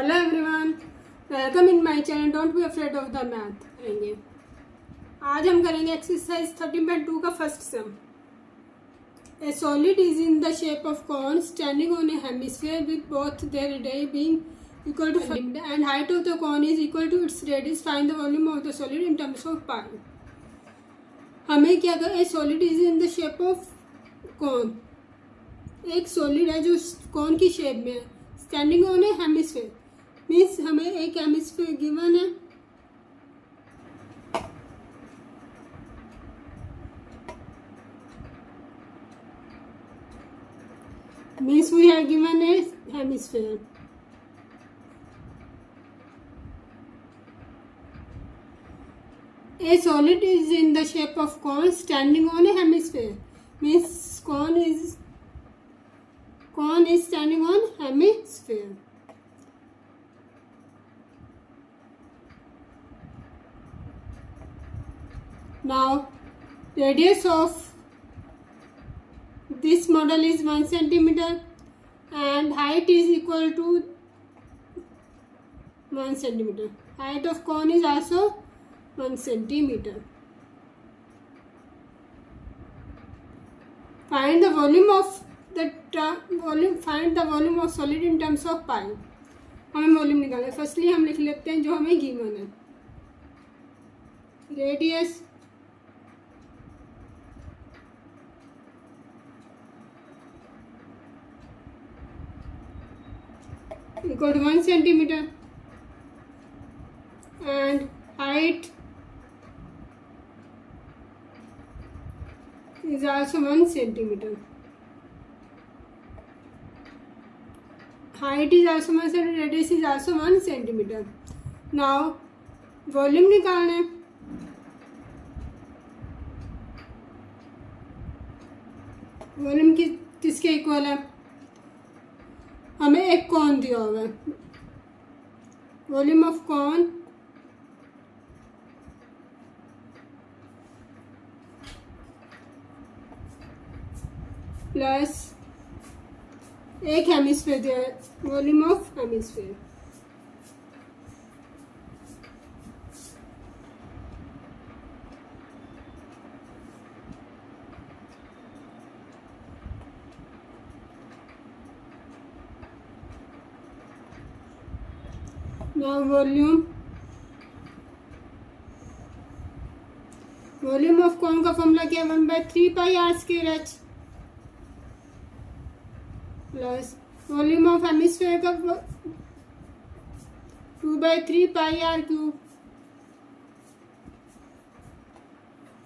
Hello everyone, welcome in my channel don't be afraid of the math. करेंगे आज हम करेंगे एक्सरसाइज 13.2 का first sum. A solid is in the shape of cone standing on a hemisphere with both their radius being equal to and height of the cone is equal to its radius. Find the volume of the solid in terms of pi. हमें क्या कर, a solid is in the shape of corn, एक solid है जो cone की shape में है, standing on a hemisphere means हमें एक हेमिस्फीयर गिवन है, means we have given a hemisphere. A solid is in the shape of cone standing on a hemisphere means cone is standing on hemisphere. Now radius of this model is 1 centimeter and height is equal to 1 centimeter. Height of cone is also 1 centimeter. Find the volume of solid in terms of pi. हमें volume निकालना है। Firstly हम लिख लेते हैं जो हमें given है, radius equal to 1 centimetre and height is also 1 centimeter. Height is also 1 centimeter. Radius is also 1 centimeter. Now volume निकालना है। वॉल्यूम किसके इक्वल है? हमें एक कॉन दिया हुआ है, वॉल्यूम ऑफ कॉन प्लस एक हेमिस्फीयर दिया है, volume of hemisphere. now volume of cone का फॉर्मूला क्या है? 1/3 pi r square h plus volume of hemisphere का 2/3 पाई आर क्यूब।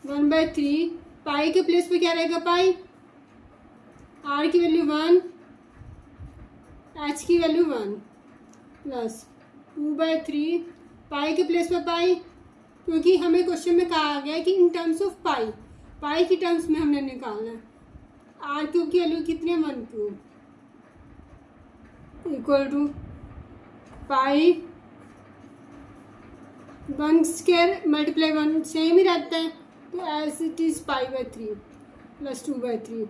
1/3 पाई के प्लेस पे क्या रहेगा? पाई। आर की वैल्यू 1, एच की वैल्यू 1 प्लस 2/3 पाई के प्लेस पे पाई, क्योंकि हमें क्वेश्चन में कहा गया है कि इन टर्म्स ऑफ पाई की टर्म्स में हमने निकालना है। आर क्यूब की वैल्यू कितनी है? 1 cube equal to pi 1 square multiply 1 same ही रहता है, तो एज इट इज पाई/3 plus 2/3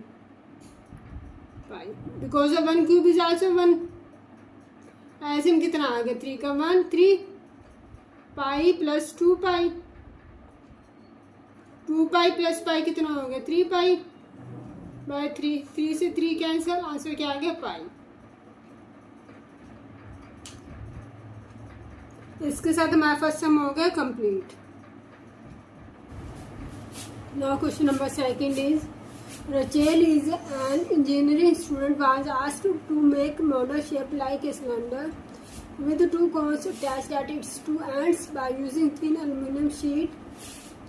pi because of 1 cube is also 1। ऐसे में कितना आ गया? 3 का 1 3 पाई प्लस 2 पाई, 2 पाई प्लस पाई कितना हो गया? 3 पाई/3। 3 से 3 कैंसिल, आंसर क्या आ गया? पाई। इसके साथ हमारा फर्स्ट सम हो गया complete. Now question number second is Rachel is an engineering student was asked to make model shape like a cylinder with 2 cones attached at its 2 ends by using thin aluminum sheet.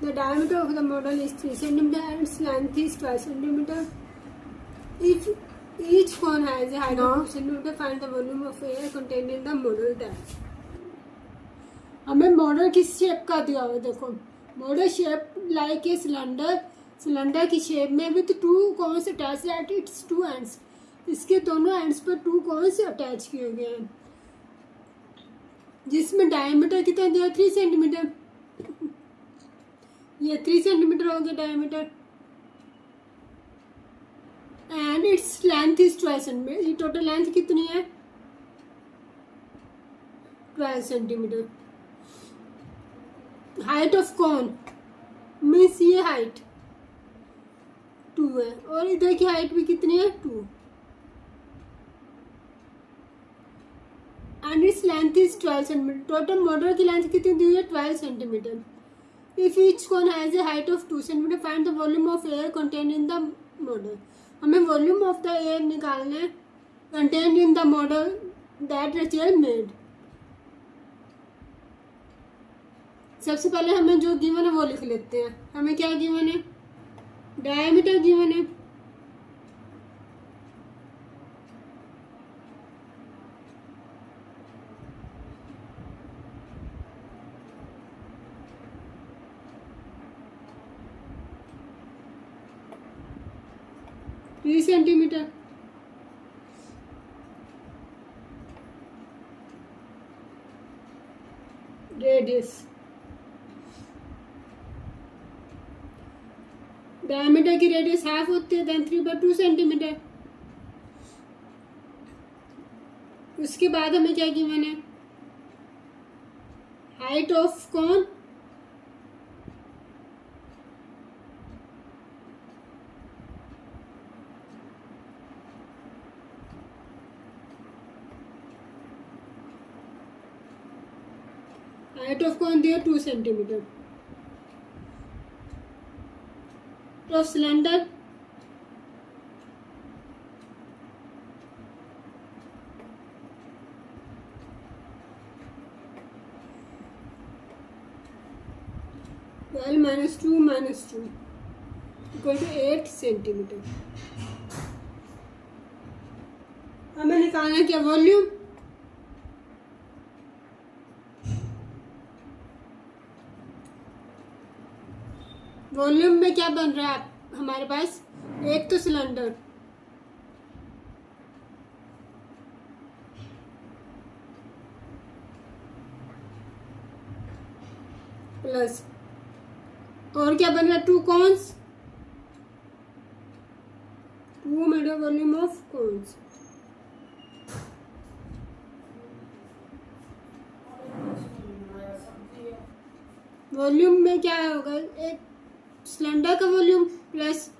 The diameter of the model is 3 cm and its length is 12 cm. If each cone has a height of 2 cm, find the volume of air contained in the model tank. हमें model किस shape का दिया हुआ है? देखो, model shape like a cylinder की shape में with 2 cons attach at its 2 ends. इसके दोनों एंड्स पर 2 कॉन्स अटैच किए गए हैं, जिसमें डायमीटर कितना दिया? 3 सेंटीमीटर। ये 3 सेंटीमीटर हो गया diameter and its length is 12 centimetre. ये टोटल लेंथ कितनी है? 12 centimetre. Height of cone means ये हाइट 2 है और इधर की हाइट भी कितनी है 2 and its length is 12 centimetre. Total model की लेंथ कितनी दी हुई है 12 centimetre. If each cone has a height of 2 centimetre find the volume of air contained in the model. हमें वॉल्यूम ऑफ द एयर निकालना है contained in the model that Rachel made. सबसे पहले हमें जो गिवन है वो लिख लेते हैं। हमें क्या गिवन है, डायमीटर गिवन है, सेंटीमीटर। रेडियस, डायमीटर की रेडियस हाफ होती है देन 3/2 सेंटीमीटर। उसके बाद हमें क्या गिवन है, हाइट ऑफ कॉन दिया 2 centimetre. Of cylinder -2 equal to 8 centimetre. हमें निकालना क्या वॉल्यूम, वॉल्यूम में क्या बन रहा है हमारे पास, एक तो सिलेंडर प्लस और क्या बन रहा है 2 कॉन्स, 2 मेरा वॉल्यूम ऑफ कॉन्स। वॉल्यूम में क्या होगा, एक सिलेंडर का volume plus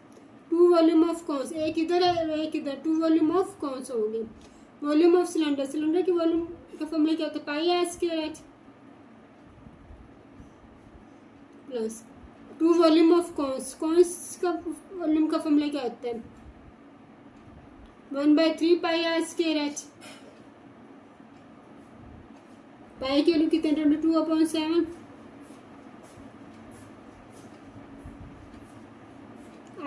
2 volume of cones, एक इधर है और एक इधर, 2 वॉल्यूम ऑफ कॉन्स होंगे। वॉल्यूम ऑफ सिलेंडर, सिलेंडर की वॉल्यूम का फॉर्मूला क्या होता है, pi r square h plus 2 volume of cones, cones का वॉल्यूम का फॉर्मूला क्या होता है 1/3 pi r square h. Pi की वैल्यू कितने 22/7,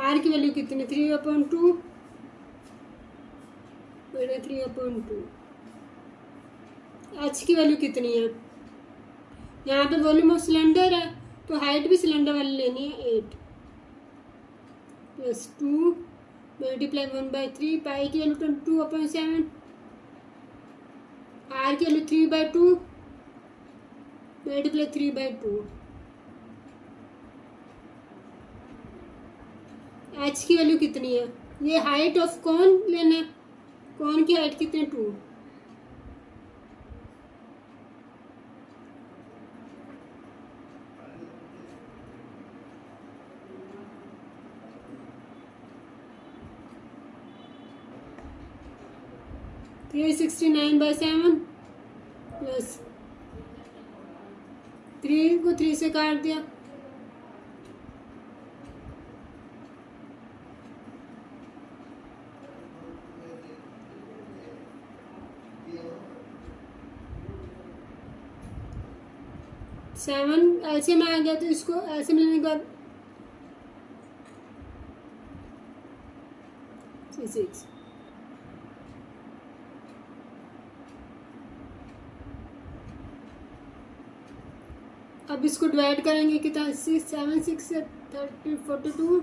आर की वैल्यू कितनी 3/2 3/2। एच की वैल्यू कितनी है, यहाँ पे वॉल्यूम ऑफ सिलेंडर है तो हाइट भी सिलेंडर वाली लेनी है 8 प्लस 2 मल्टीप्लाई 1/3 पाई की वैल्यू 22/7, आर की वैल्यू 3/2 मल्टीप्लाई 3/2। एच की वैल्यू कितनी है, ये हाइट ऑफ कॉन लेना है, कॉन की हाइट कितनी 2, थ्री 369/7 प्लस 3 को 3 से काट दिया, सेवन ऐसे में आ गया तो इसको ऐसे मिलने के बाद 6। अब इसको डिवाइड करेंगे कितना 7 6 42